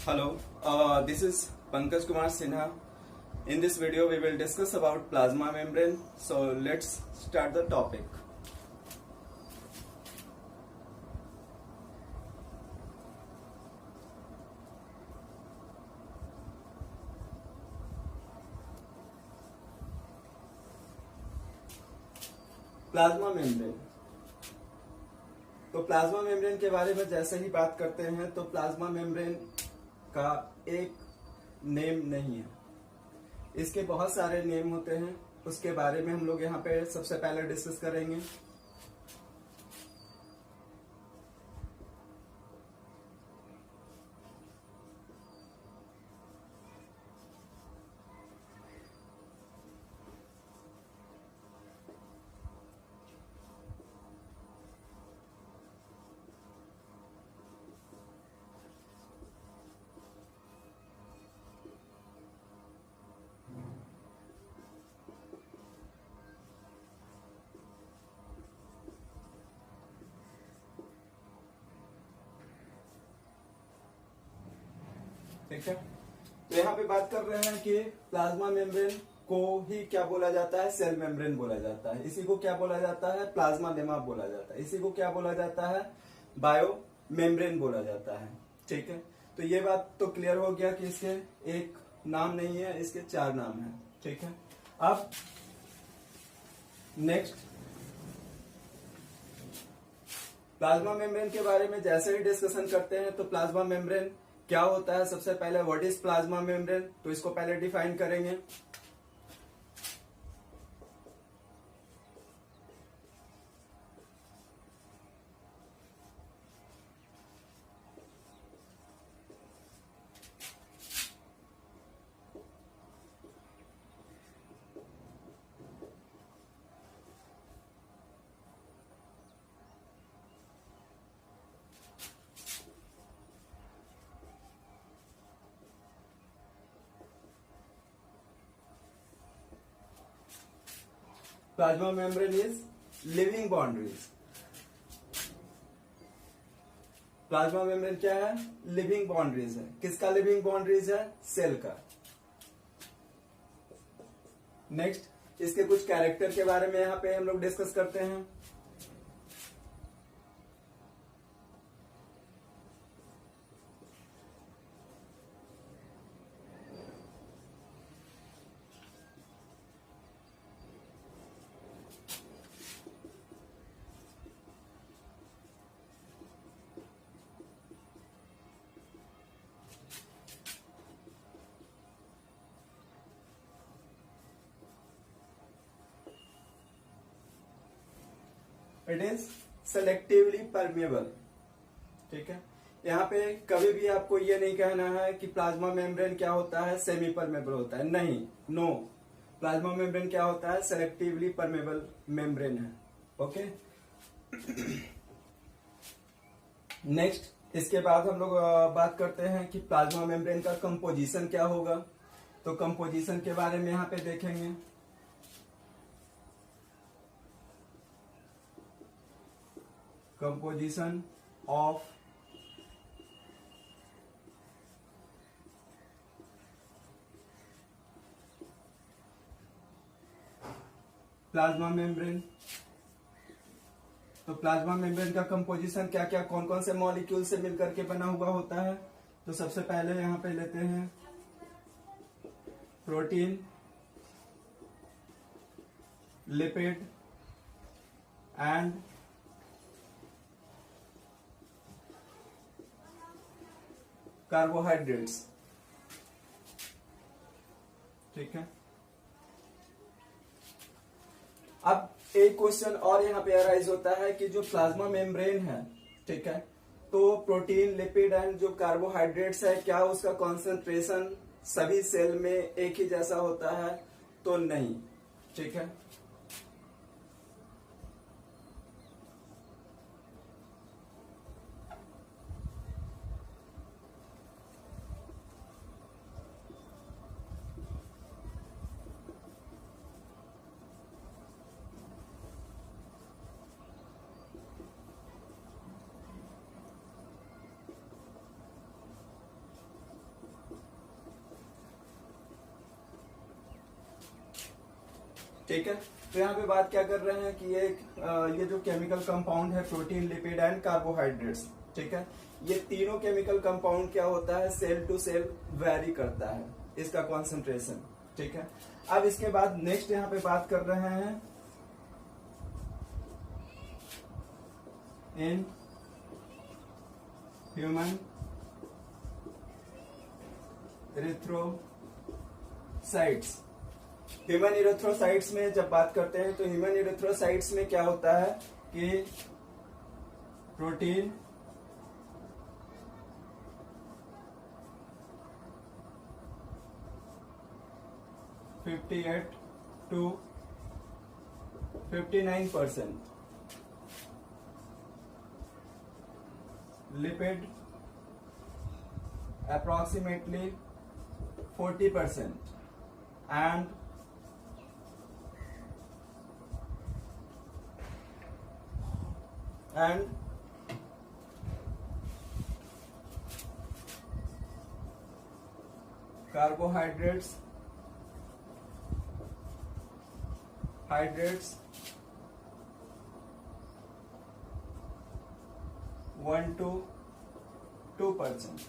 Hello, this is Pankaj Kumar Sinha. In this video, we will discuss about plasma membrane. So let's start the topic. Plasma membrane. तो plasma membrane के बारे में जैसे ही बात करते हैं तो प्लाज्मा मेम्ब्रेन का एक नेम नहीं है, इसके बहुत सारे नेम होते हैं। उसके बारे में हम लोग यहाँ पे सबसे पहले डिस्कस करेंगे। ठीक है, तो यहाँ पे बात कर रहे हैं कि प्लाज्मा मेम्ब्रेन को ही क्या बोला जाता है, सेल मेम्ब्रेन बोला जाता है। इसी को क्या बोला जाता है, प्लाज्मा लेमा बोला जाता है। इसी को क्या बोला जाता है, बायो मेम्ब्रेन बोला जाता है। ठीक है, तो ये बात तो क्लियर हो गया कि इसके एक नाम नहीं है, इसके चार नाम है। ठीक है, अब नेक्स्ट प्लाज्मा मेम्ब्रेन के बारे में जैसे ही डिस्कशन करते हैं तो प्लाज्मा मेम्ब्रेन क्या होता है, सबसे पहले व्हाट इज प्लाज्मा मेम्ब्रेन, तो इसको पहले डिफाइन करेंगे। Plasma membrane is living boundaries. Plasma membrane क्या है, लिविंग बाउंड्रीज है। किसका लिविंग बाउंड्रीज है, सेल का। नेक्स्ट इसके कुछ कैरेक्टर के बारे में यहाँ पे हम लोग डिस्कस करते हैं। It is selectively permeable. ठीक है, यहाँ पे कभी भी आपको ये नहीं कहना है कि प्लाज्मा मेम्ब्रेन क्या होता है, सेमी परमेबल होता है। नहीं, नो, प्लाज्मा मेम्ब्रेन क्या होता है, सेलेक्टिवली परमेबल मेम्ब्रेन है। ओके, नेक्स्ट इसके बाद हम लोग बात करते हैं कि प्लाज्मा मेम्ब्रेन का कंपोजिशन क्या होगा। तो कंपोजिशन के बारे में यहाँ पे देखेंगे। Composition of plasma membrane. तो प्लाज्मा मेम्ब्रेन का कंपोजिशन क्या क्या, कौन कौन से मॉलिक्यूल से मिलकर के बना हुआ होता है। तो सबसे पहले यहां पे लेते हैं प्रोटीन, लिपिड एंड कार्बोहाइड्रेट्स। ठीक है, अब एक क्वेश्चन और यहाँ पे अराइज होता है कि जो प्लाज्मा मेम्ब्रेन है, ठीक है, तो प्रोटीन, लिपिड एंड जो कार्बोहाइड्रेट्स है, क्या उसका कॉन्सेंट्रेशन सभी सेल में एक ही जैसा होता है, तो नहीं। ठीक है, ठीक है। तो यहाँ पे बात क्या कर रहे हैं कि ये जो केमिकल कंपाउंड है प्रोटीन, लिपिड एंड कार्बोहाइड्रेट्स, ठीक है, ये तीनों केमिकल कंपाउंड क्या होता है, सेल टू सेल वेरी करता है इसका कॉन्सेंट्रेशन, ठीक है। अब इसके बाद नेक्स्ट यहाँ पे बात कर रहे हैं in human erythrocytes. Human erythrocytes में जब बात करते हैं तो ह्यूमन इरिथ्रोसाइट्स में क्या होता है कि protein to 59%, lipid approximately 40%, and carbohydrates 1 to 2%,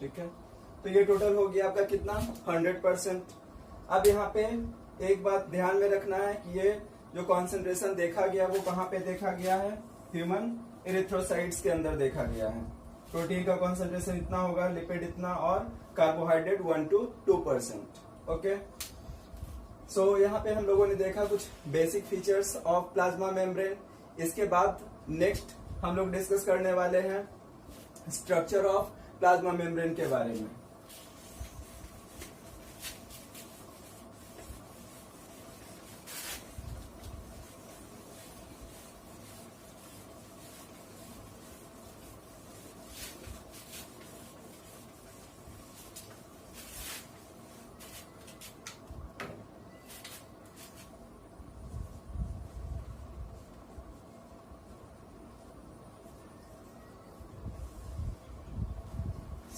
ठीक है। तो ये टोटल हो गया आपका कितना, 100%। अब यहाँ पे एक बात ध्यान में रखना है कि ये जो कॉन्सेंट्रेशन देखा गया वो कहाँ पे देखा गया है, ह्यूमन इरिथ्रोसाइट्स के अंदर देखा गया है। प्रोटीन का कॉन्सेंट्रेशन इतना होगा, लिपिड इतना और कार्बोहाइड्रेट 1 to 2%, ओके। सो यहाँ पे हम लोगों ने देखा कुछ basic features of plasma membrane. इसके बाद नेक्स्ट हम लोग डिस्कस करने वाले हैं स्ट्रक्चर ऑफ प्लाज्मा मेम्ब्रेन के बारे में।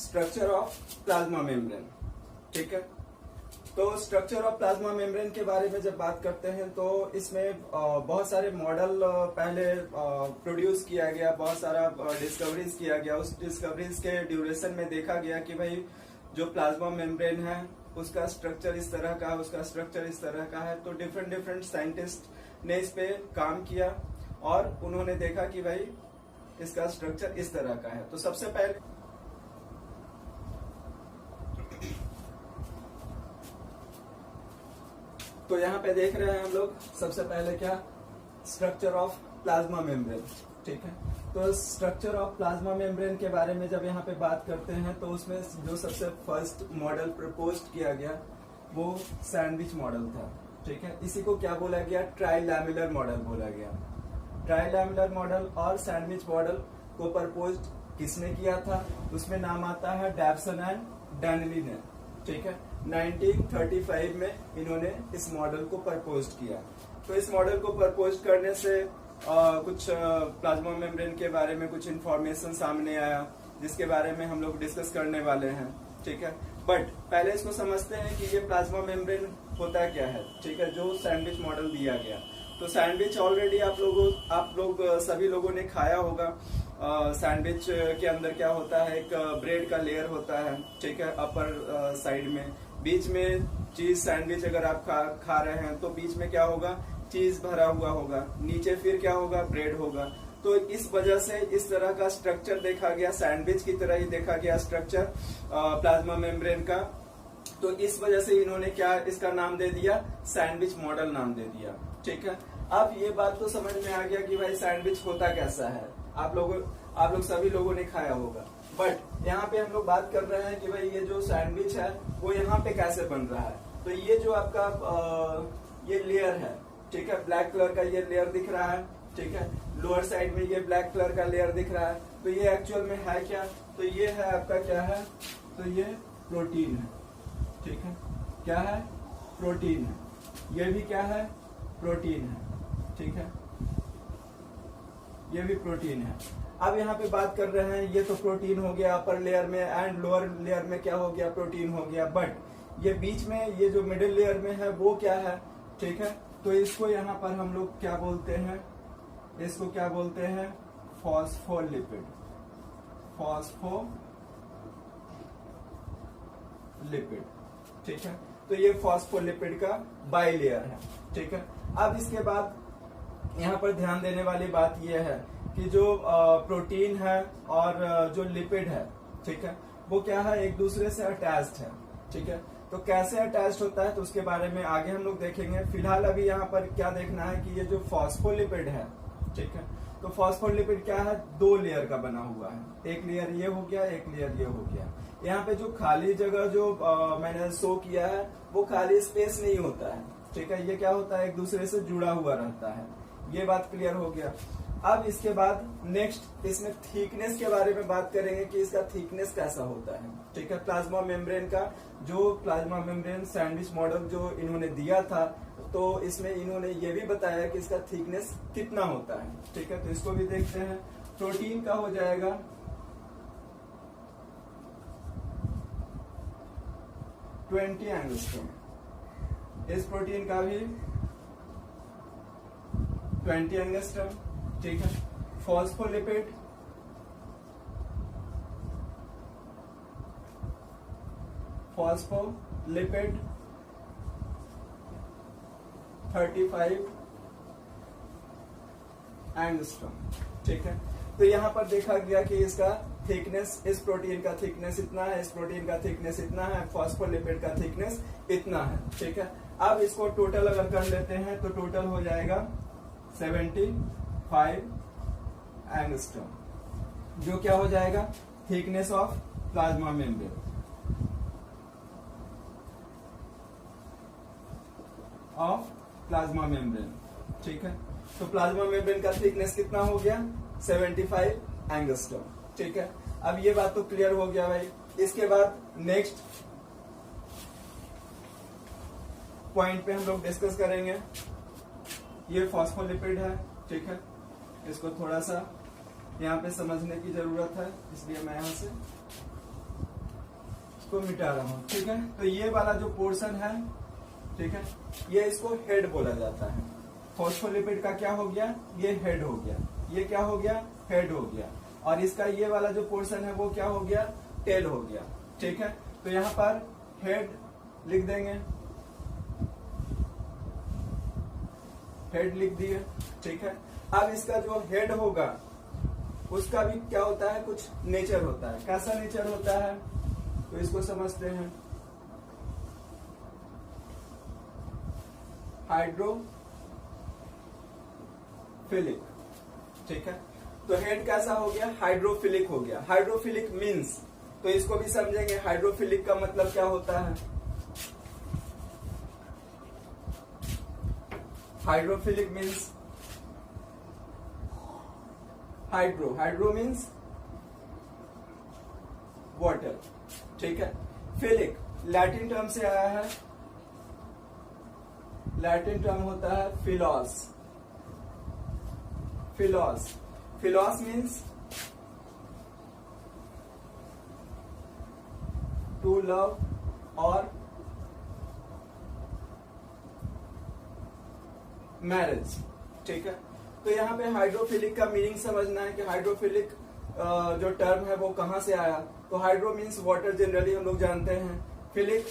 स्ट्रक्चर ऑफ प्लाज्मा मेम्ब्रेन, ठीक है। तो स्ट्रक्चर ऑफ प्लाज्मा मेम्ब्रेन के बारे में जब बात करते हैं तो इसमें बहुत सारे मॉडल पहले प्रोड्यूस किया गया, बहुत सारा डिस्कवरीज किया गया। उस डिस्कवरीज के ड्यूरेशन में देखा गया कि भाई जो प्लाज्मा मेम्ब्रेन है उसका स्ट्रक्चर इस तरह का है, उसका स्ट्रक्चर इस तरह का है। तो डिफरेंट साइंटिस्ट ने इस पे काम किया और उन्होंने देखा कि भाई इसका स्ट्रक्चर इस तरह का है। तो सबसे पहले तो यहाँ पे देख रहे हैं हम लोग सबसे पहले क्या, स्ट्रक्चर ऑफ प्लाज्मा मेम्ब्रेन, ठीक है। तो स्ट्रक्चर ऑफ प्लाज्मा मेम्ब्रेन के बारे में जब यहाँ पे बात करते हैं तो उसमें जो सबसे फर्स्ट मॉडल प्रपोज किया गया वो सैंडविच मॉडल था, ठीक है। इसी को क्या बोला गया, ट्राइलैमिलर मॉडल बोला गया। ट्राइलैमिलर मॉडल और सैंडविच मॉडल को प्रपोज किसने किया था, उसमें नाम आता है डैवसन एंड डैनली ने, ठीक है। 1935 में इन्होंने इस मॉडल को प्रपोज किया। तो इस मॉडल को प्रपोज करने से कुछ प्लाज्मा मेम्ब्रेन के बारे में कुछ इंफॉर्मेशन सामने आया जिसके बारे में हम लोग डिस्कस करने वाले हैं, ठीक है। बट पहले इसको समझते हैं कि ये प्लाज्मा मेम्ब्रेन होता क्या है, ठीक है, जो सैंडविच मॉडल दिया गया। तो सैंडविच ऑलरेडी आप लोग सभी लोगों ने खाया होगा। सैंडविच के अंदर क्या होता है, एक ब्रेड का लेयर होता है, ठीक है, अपर साइड में। बीच में चीज सैंडविच अगर आप खा रहे हैं तो बीच में क्या होगा, चीज भरा हुआ होगा, नीचे फिर क्या होगा, ब्रेड होगा। तो इस वजह से इस तरह का स्ट्रक्चर देखा गया, सैंडविच की तरह ही देखा गया स्ट्रक्चर प्लाज्मा मेम्ब्रेन का। तो इस वजह से इन्होंने क्या इसका नाम दे दिया, सैंडविच मॉडल नाम दे दिया, ठीक है। अब ये बात तो समझ में आ गया कि भाई सैंडविच होता कैसा है, आप लोग सभी लोगों ने खाया होगा। बट यहाँ पे हम लोग बात कर रहे हैं कि भाई ये जो सैंडविच है वो यहाँ पे कैसे बन रहा है। तो ये जो आपका ये लेयर है, ठीक है, ब्लैक कलर का ये लेयर दिख रहा है, ठीक है, लोअर साइड में ये ब्लैक कलर का लेयर दिख रहा है। तो ये एक्चुअल में है क्या, तो ये है आपका क्या है, तो ये प्रोटीन है, ठीक है, क्या है, प्रोटीन है। ये भी क्या है, प्रोटीन है, ठीक है, ये भी प्रोटीन है। अब यहाँ पे बात कर रहे हैं, ये तो प्रोटीन हो गया अपर लेयर में, एंड लोअर लेयर में क्या हो गया, प्रोटीन हो गया। बट ये बीच में ये जो मिडिल लेयर में है वो क्या है, ठीक है। तो इसको यहाँ पर हम लोग क्या बोलते हैं, इसको क्या बोलते हैं, फॉस्फोलिपिड, फॉस्फोलिपिड, ठीक है। तो ये फॉस्फोलिपिड का बाइलेयर है, ठीक है। अब इसके बाद यहाँ पर ध्यान देने वाली बात यह है कि जो प्रोटीन है और जो लिपिड है, ठीक है, वो क्या है, एक दूसरे से अटैच्ड है, ठीक है। तो कैसे अटैच्ड होता है तो उसके बारे में आगे हम लोग देखेंगे। फिलहाल अभी यहाँ पर क्या देखना है कि ये जो फॉस्फोलिपिड है, ठीक है, तो फॉस्फोलिपिड क्या है, 2 लेयर का बना हुआ है। एक लेयर ये हो गया, एक लेयर ये हो गया। यहाँ पे जो खाली जगह जो मैंने शो किया है वो खाली स्पेस नहीं होता है, ठीक है। ये क्या होता है, एक दूसरे से जुड़ा हुआ रहता है। ये बात क्लियर हो गया। अब इसके बाद नेक्स्ट इसमें थिकनेस के बारे में बात करेंगे कि इसका थिकनेस कैसा होता है, ठीक है। प्लाज्मा मेम्ब्रेन का जो प्लाज्मा मेम्ब्रेन सैंडविच मॉडल जो इन्होंने दिया था, तो इसमें इन्होंने ये भी बताया कि इसका थिकनेस कितना होता है, ठीक है। तो इसको भी देखते हैं। प्रोटीन का हो जाएगा 20 एंगस्ट्रॉम, इस प्रोटीन का भी 20 एंगस्ट्रॉम, ठीक है। फॉस्फोलिपिड फॉस्फोलिपिड 35 एंगस्ट्रॉम, ठीक है। तो यहां पर देखा गया कि इसका थिकनेस, इस प्रोटीन का थिकनेस इतना है, इस प्रोटीन का थिकनेस इतना है, फॉस्फोलिपिड का थिकनेस इतना है, ठीक है। अब इसको टोटल अगर कर लेते हैं तो टोटल हो जाएगा 75 एंगस्ट्रॉम, जो क्या हो जाएगा, थिकनेस ऑफ प्लाज्मा मेम्ब्रेन ठीक है। तो प्लाज्मा मेम्ब्रेन का थिकनेस कितना हो गया, 75 एंगस्ट्रॉम, ठीक है। अब ये बात तो क्लियर हो गया भाई। इसके बाद नेक्स्ट पॉइंट पे हम लोग डिस्कस करेंगे। ये फॉस्फोलिपिड है, ठीक है। इसको थोड़ा सा यहाँ पे समझने की जरूरत है, इसलिए मैं यहाँ से इसको मिटा रहा हूँ, ठीक है। तो ये वाला जो पोर्शन है, ठीक है, ये इसको हेड बोला जाता है। फॉस्फोलिपिड का क्या हो गया, ये हेड हो गया, ये क्या हो गया, हेड हो गया। और इसका ये वाला जो पोर्शन है वो क्या हो गया, टेल हो गया, ठीक है। तो यहाँ पर हेड लिख देंगे, हेड लिख दिए, ठीक है। अब इसका जो हेड होगा उसका भी क्या होता है, कुछ नेचर होता है। कैसा नेचर होता है तो इसको समझते हैं। हाइड्रोफिलिक, ठीक है। तो हेड कैसा हो गया, हाइड्रोफिलिक हो गया। हाइड्रोफिलिक मीन्स, तो इसको भी समझेंगे, हाइड्रोफिलिक का मतलब क्या होता है। Hydrophilic means hydro means water, ठीक है। फिलिक लैटिन टर्म से आया है, लैटिन टर्म होता है फिलॉस। फिलॉस मीन्स टू लव और मैरिज, ठीक है। तो यहाँ पे हाइड्रोफिलिक का मीनिंग समझना है कि हाइड्रोफिलिक जो टर्म है वो कहाँ से आया। तो हाइड्रो मीन्स वाटर, जनरली हम लोग जानते हैं। फिलिक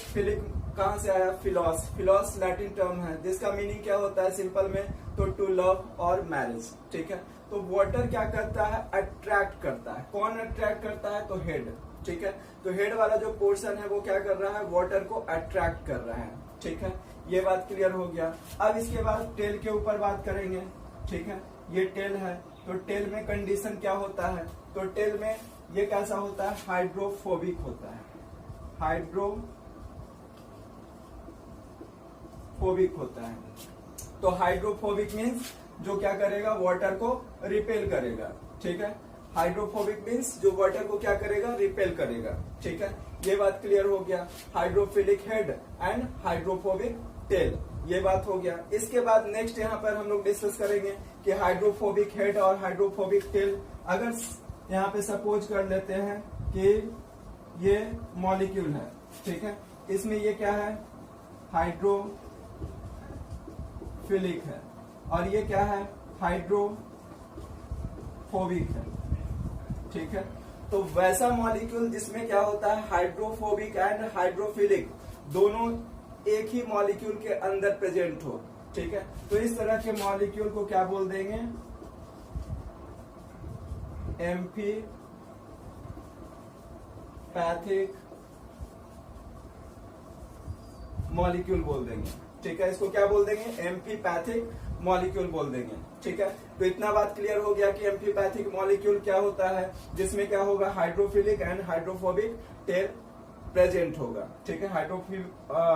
कहाँ से आया, फिलॉस लैटिन टर्म है जिसका मीनिंग क्या होता है सिंपल में, तो टू लव और मैरिज, ठीक है। तो वाटर क्या करता है, अट्रैक्ट करता है। कौन अट्रैक्ट करता है, तो हेड, ठीक है। तो हेड वाला जो पोर्शन है वो क्या कर रहा है, वाटर को अट्रैक्ट कर रहा है, ठीक है। ये बात क्लियर हो गया। अब इसके बाद टेल के ऊपर बात करेंगे, ठीक है। ये टेल है, तो टेल में कंडीशन क्या होता है, तो टेल में ये कैसा होता है, हाइड्रोफोबिक होता है। हाइड्रोफोबिक होता है। तो हाइड्रोफोबिक मीन्स जो क्या करेगा, वाटर को रिपेल करेगा, ठीक है। हाइड्रोफोबिक मीन्स जो वाटर को क्या करेगा, रिपेल करेगा, ठीक है। ये बात क्लियर हो गया। Hydrophilic head and hydrophobic tell, ये बात हो गया। इसके बाद नेक्स्ट यहाँ पर हम लोग डिस्कस करेंगे कि हाइड्रोफोबिक हेड और हाइड्रोफोबिक टेल, अगर यहाँ पे सपोज कर लेते हैं कि ये मॉलिक्यूल है, ठीक है। इसमें ये क्या है, हाइड्रोफिलिक है, और ये क्या है, हाइड्रोफोबिक है। ठीक है, तो वैसा मॉलिक्यूल जिसमें क्या होता है, हाइड्रोफोबिक एंड हाइड्रोफिलिक दोनों एक ही मॉलिक्यूल के अंदर प्रेजेंट हो। ठीक है, तो इस तरह के मॉलिक्यूल को क्या बोल देंगे, एम्फीपैथिक मॉलिक्यूल बोल देंगे। ठीक है, इसको क्या बोल देंगे, एम्फीपैथिक मॉलिक्यूल बोल देंगे। ठीक है, तो इतना बात क्लियर हो गया कि एम्फीपैथिक मॉलिक्यूल क्या होता है, जिसमें क्या होगा, hydrophilic and hydrophobic tail present होगा। ठीक है,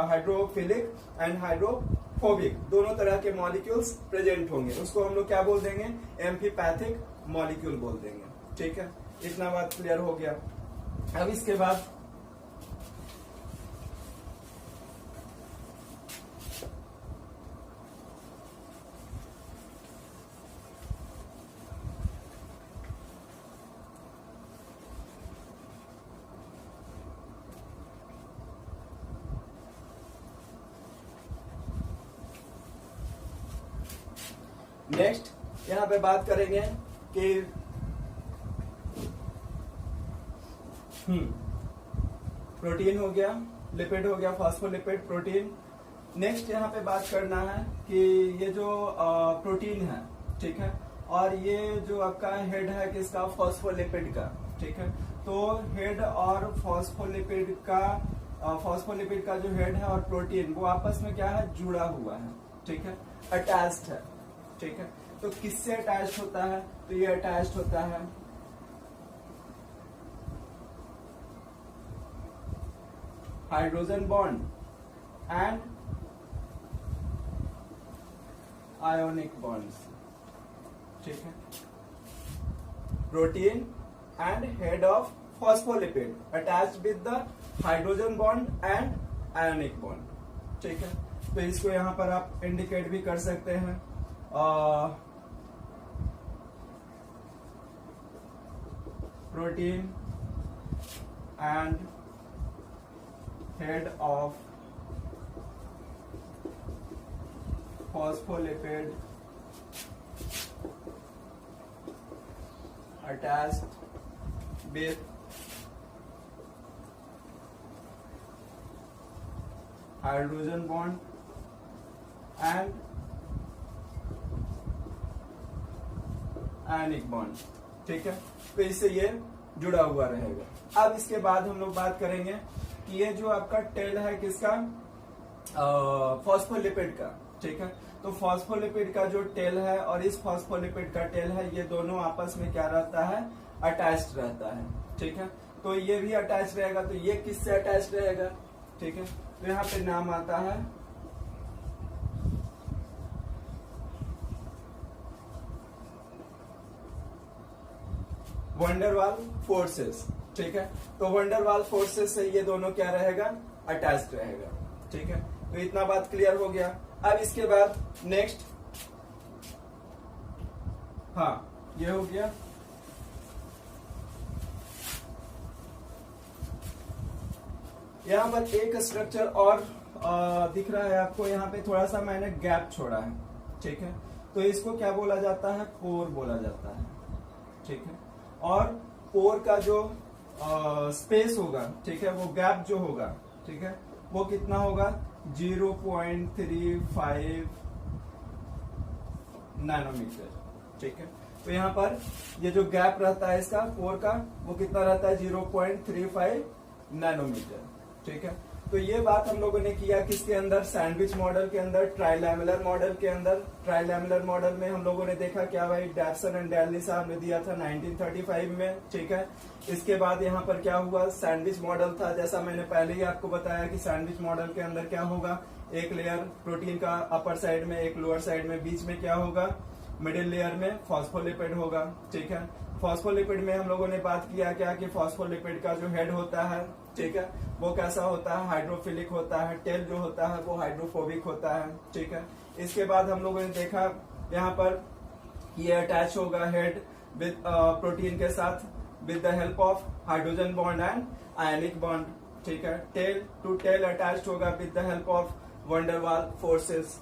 हाइड्रोफिलिक एंड हाइड्रोफोबिक दोनों तरह के मॉलिक्यूल्स प्रेजेंट होंगे, उसको हम लोग क्या बोल देंगे, एम्फीपैथिक मॉलिक्यूल बोल देंगे। ठीक है, इतना बात क्लियर हो गया। अब इसके बाद नेक्स्ट यहां पे बात करेंगे कि प्रोटीन हो गया, लिपिड हो गया, फॉस्फोलिपिड, प्रोटीन। नेक्स्ट यहाँ पे बात करना है कि ये जो प्रोटीन है, ठीक है, और ये जो आपका हेड है किसका, फॉस्फोलिपिड का। ठीक है, तो हेड और फॉस्फोलिपिड का जो हेड है और प्रोटीन वो आपस में क्या है, जुड़ा हुआ है। ठीक है, अटैच्ड है। ठीक है, तो किससे अटैच्ड होता है, तो ये अटैच्ड होता है hydrogen bond and ionic bonds. ठीक है, protein and head of phospholipid attached with the hydrogen bond and ionic bond. ठीक है, तो इसको यहां पर आप इंडिकेट भी कर सकते हैं, protein and head of phospholipid attached with hydrogen bond and ionic bond. ठीक है, तो इससे ये जुड़ा हुआ रहेगा। अब इसके बाद हम लोग बात करेंगे कि ये जो आपका टेल है किसका, फॉस्फोलिपिड का। ठीक है, तो फॉस्फोलिपिड का जो टेल है और इस फॉस्फोलिपिड का टेल है, ये दोनों आपस में क्या रहता है, अटैच्ड रहता है। ठीक है, तो ये भी अटैच रहेगा, तो ये किससे अटैच रहेगा। ठीक है, तो यहाँ पे नाम आता है वंडरवाल फोर्सेस। ठीक है, तो वंडरवाल फोर्सेस से ये दोनों क्या रहेगा, अटैच्ड रहेगा। ठीक है, तो इतना बात क्लियर हो गया। अब इसके बाद नेक्स्ट, हाँ ये हो गया। यहां पर एक स्ट्रक्चर और दिख रहा है आपको, यहाँ पे थोड़ा सा मैंने गैप छोड़ा है। ठीक है, तो इसको क्या बोला जाता है, पोर बोला जाता है। ठीक है, और पोर का जो स्पेस होगा, ठीक है, वो गैप जो होगा, ठीक है, वो कितना होगा, 0.35 नैनोमीटर। ठीक है, तो यहाँ पर ये जो गैप रहता है इसका पोर का, वो कितना रहता है, 0.35 नैनोमीटर। ठीक है, तो ये बात हम लोगों ने किया किसके अंदर, सैंडविच मॉडल के अंदर, ट्राइलैमिलर मॉडल के अंदर। ट्राइलैमिलर मॉडल में हम लोगों ने देखा क्या भाई, डैप्सन एंड डैली साहब ने दिया था 1935 में। ठीक है, इसके बाद यहाँ पर क्या हुआ, सैंडविच मॉडल था। जैसा मैंने पहले ही आपको बताया कि सैंडविच मॉडल के अंदर क्या होगा, एक लेयर प्रोटीन का अपर साइड में, एक लोअर साइड में, बीच में क्या होगा, मिडिल लेयर में फॉस्फोलिपिड होगा। ठीक है, फॉस्फोलिपिड में हम लोगों ने बात किया क्या कि फॉस्फोलिपिड का जो हेड होता है, ठीक है, वो कैसा होता है, हाइड्रोफिलिक होता है। टेल जो होता है वो हाइड्रोफोबिक होता है। ठीक है, इसके बाद हम लोगों ने देखा यहाँ पर ये अटैच होगा हेड विद प्रोटीन के साथ with the help of hydrogen bond and ionic bond. ठीक है, टेल टू टेल अटैच्ड होगा with the help of van der Waals forces.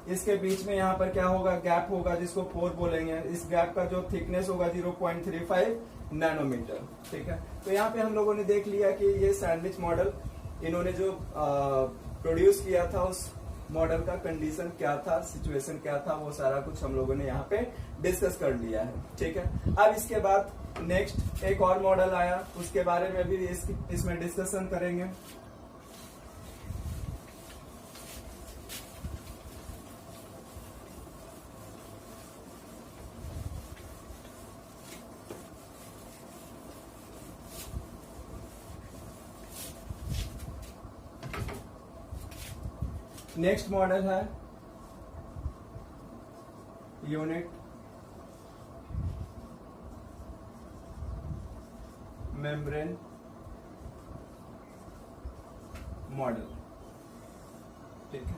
इसके बीच में यहाँ पर क्या होगा, गैप होगा जिसको पोर बोलेंगे। इस गैप का जो थिकनेस होगा 0.35 नैनोमीटर। ठीक है, तो यहाँ पे हम लोगों ने देख लिया कि ये सैंडविच मॉडल इन्होंने जो प्रोड्यूस किया था उस मॉडल का कंडीशन क्या था, सिचुएशन क्या था, वो सारा कुछ हम लोगों ने यहाँ पे डिस्कस कर लिया है। ठीक है, अब इसके बाद नेक्स्ट एक और मॉडल आया, उसके बारे में भी इसमें डिस्कशन करेंगे। नेक्स्ट मॉडल है यूनिट मेम्ब्रेन मॉडल। ठीक है,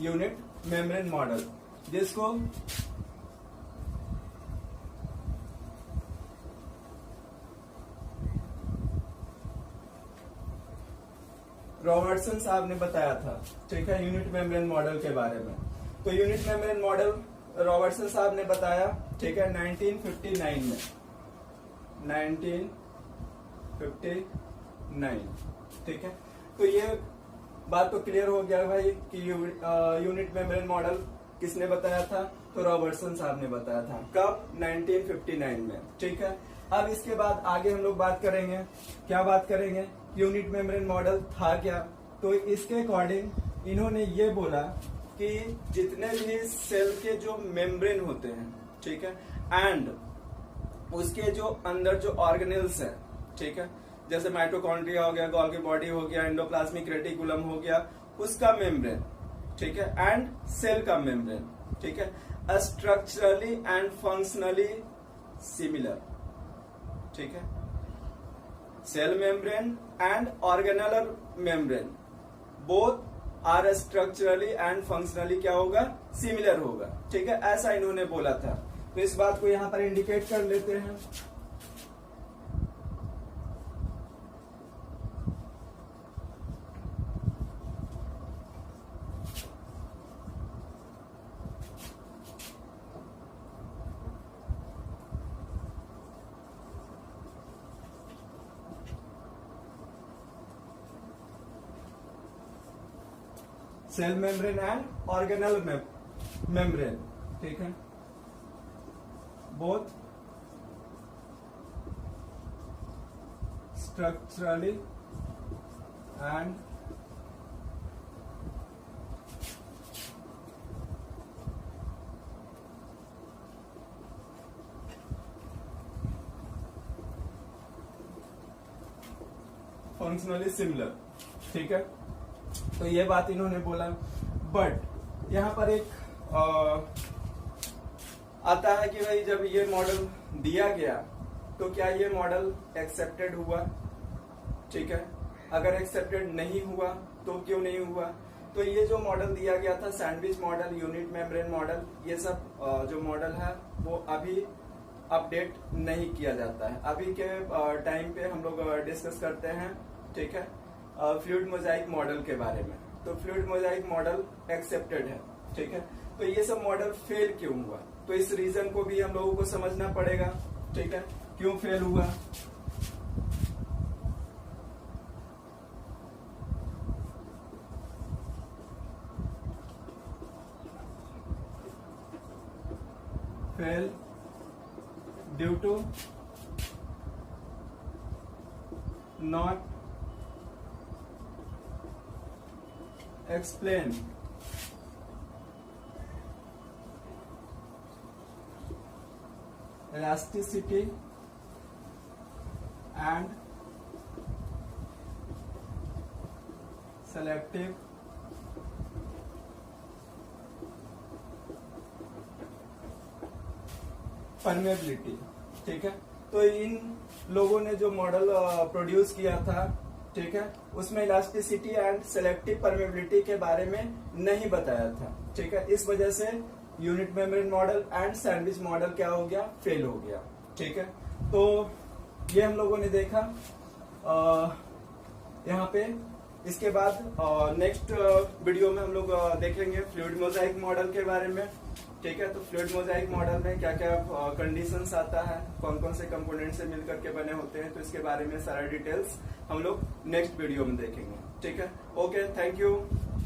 यूनिट मेम्ब्रेन मॉडल, जिसको रॉबर्टसन साहब ने बताया था। ठीक है, यूनिट मेम्ब्रेन मॉडल के बारे में। तो यूनिट मेम्ब्रेन मॉडल रॉबर्टसन साहब ने बताया। ठीक है, 1959 में, 1959। ठीक है, तो ये बात तो क्लियर हो गया भाई कि यूनिट मेम्ब्रेन मॉडल किसने बताया था, तो रॉबर्टसन साहब ने बताया था। कब, 1959 में। ठीक है, अब इसके बाद आगे हम लोग बात करेंगे, क्या बात करेंगे, यूनिट मेम्ब्रेन मॉडल था क्या। तो इसके अकॉर्डिंग इन्होंने ये बोला कि जितने भी सेल के जो मेम्ब्रेन होते हैं, ठीक है, एंड उसके जो अंदर जो ऑर्गेनेल्स है, ठीक है, जैसे माइटोकॉन्ड्रिया हो गया, गोल्गी बॉडी हो गया, एंडोप्लाज्मिक रेटिकुलम हो गया, उसका मेम्ब्रेन, ठीक है, एंड सेल का मेम्ब्रेन, ठीक है, स्ट्रक्चरली एंड फंक्शनली सिमिलर। ठीक है, cell membrane and organellar membrane both are structurally and functionally क्या होगा, सिमिलर होगा। ठीक है, ऐसा इन्होंने बोला था। तो इस बात को यहां पर इंडिकेट कर लेते हैं। Cell membrane and organelle membrane, ठीक है, both structurally and functionally similar. ठीक है, तो ये बात इन्होंने बोला। बट यहां पर एक आता है कि भाई जब ये मॉडल दिया गया तो क्या ये मॉडल एक्सेप्टेड हुआ। ठीक है, अगर एक्सेप्टेड नहीं हुआ तो क्यों नहीं हुआ। तो ये जो मॉडल दिया गया था, sandwich model, unit membrane model, ये सब जो मॉडल है वो अभी अपडेट नहीं किया जाता है। अभी के टाइम पे हम लोग डिस्कस करते हैं, ठीक है, फ्लूइड मोजाइक मॉडल के बारे में। तो फ्लूइड मोजाइक मॉडल एक्सेप्टेड है। ठीक है, तो ये सब मॉडल फेल क्यों हुआ, तो इस रीजन को भी हम लोगों को समझना पड़ेगा। ठीक है, क्यों फेल हुआ। Fail due to not explain elasticity and selective permeability। ठीक है, तो इन लोगों ने जो मॉडल प्रोड्यूस किया था, ठीक है, उसमें इलास्टिसिटी एंड सेलेक्टिव परमेबिलिटी के बारे में नहीं बताया था। ठीक है, इस वजह से unit membrane model and sandwich model क्या हो गया, फेल हो गया। ठीक है, तो ये हम लोगों ने देखा यहाँ पे इसके बाद नेक्स्ट वीडियो में हम लोग देखेंगे फ्लूइड मोजाइक मॉडल के बारे में। ठीक है, तो फ्लूइड मोजाइक मॉडल में क्या क्या कंडीशंस आता है, कौन कौन से कंपोनेंट से मिलकर के बने होते हैं, तो इसके बारे में सारा डिटेल्स हम लोग नेक्स्ट वीडियो में देखेंगे। ठीक है, ओके, थैंक यू।